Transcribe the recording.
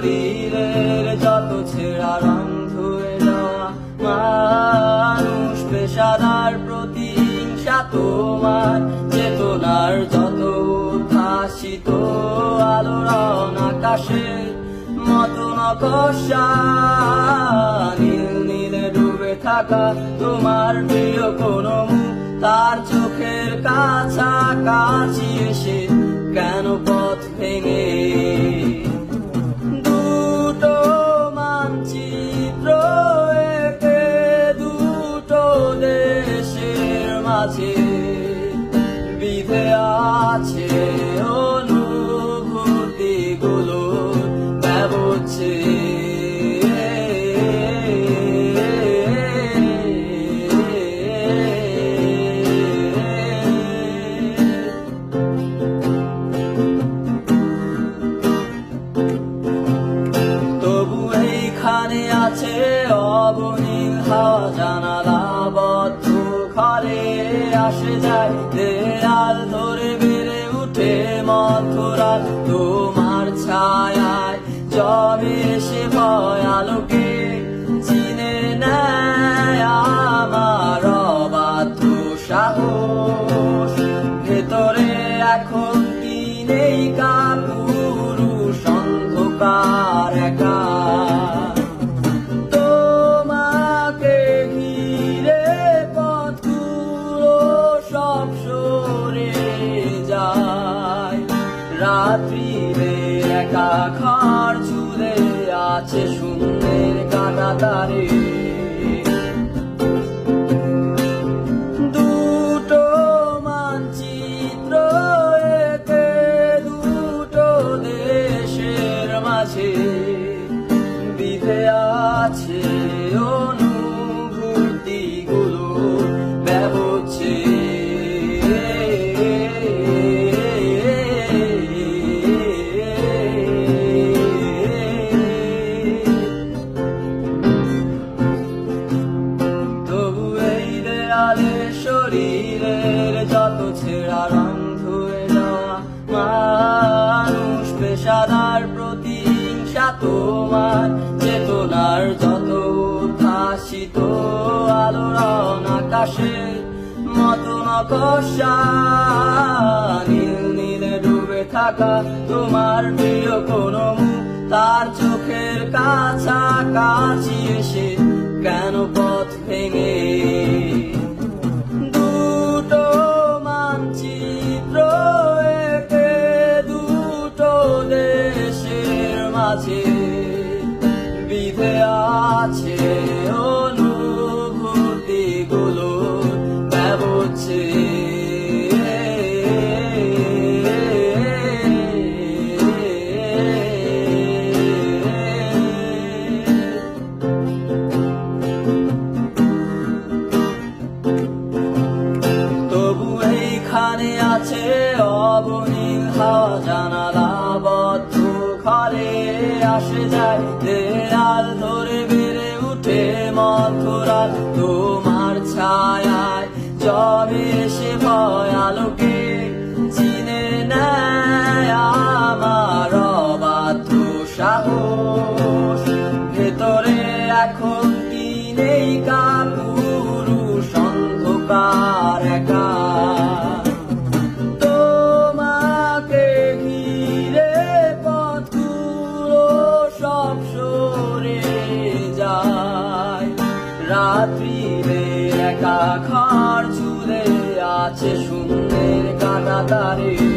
শরীরের যত ছেঁড়া রং ধুয়ে যাওয়া মানুষ পেশাদার প্রতিহিংসা তোমার চেতনার যত উদ্ভাসিত আলোড়ন আকাশের মতো নকশা নীল নীলে ডুবে থাকা তোমার প্রিয় কোনো মুখ তার চোখের কাছাকাছি এসে কেন পথ ভেঙে দুটো মানচিত্র এঁকে দুটো দেশের মাঝে বিধে আছে অনুভূতিগুলো ব্যবচ্ছে আছে অবনীল হাওয়া জানালা বদ্ধ ঘরে আসে যায় দেয়াল ধরে বেড়ে উঠে মধ্যরাত তোমার ছায়ায় জবে এসে ভয় আলোকে চিনে নেয় আমার অবাধ্য সাহস ভেতরে এখন কি নেই কাপুরুষ অন্ধকার একা রাত্রিরে একা ঘর ঝুলে আছে শূন্যের কাঁটাতারে দুটো মানচিত্র এঁকে দুটো দেশের মাঝে বিধে আছে অনুভূতিগুলো ব্যবচ্ছে শরীরের যত ছেঁড়া রং ধুয়ে যাওয়া মানুষ পেশাদার প্রতিহিংসা তোমার চেতনার যত উদ্ভাসিত আলোড়ন আকাশের মতো নকশা নীল নীলে ডুবে থাকা তোমার প্রিয় কোনো মুখ তার চোখের কাছাকাছি এসে কেন পথ ভেঙে মাঝে বিধে আছে অনুভূতিগুলো ব্যবচ্ছে তবু এইখানে আছে অবনীল হাওয়া জানালা বদ্ধ ঘরে আসে যায় দেয়াল ধরে বেড়ে উঠে মধ্যরাত তোমার ছায়ায় জবে এসে ভয় আলোকে চিনে নেয় আমার অবাধ্য সাহস ভেতরে এখন কি নেই কাপুরুষ অন্ধকার একা রাত্রিরে একা ঘর ঝুলে আছে শূন্যের কাঁটাতারে।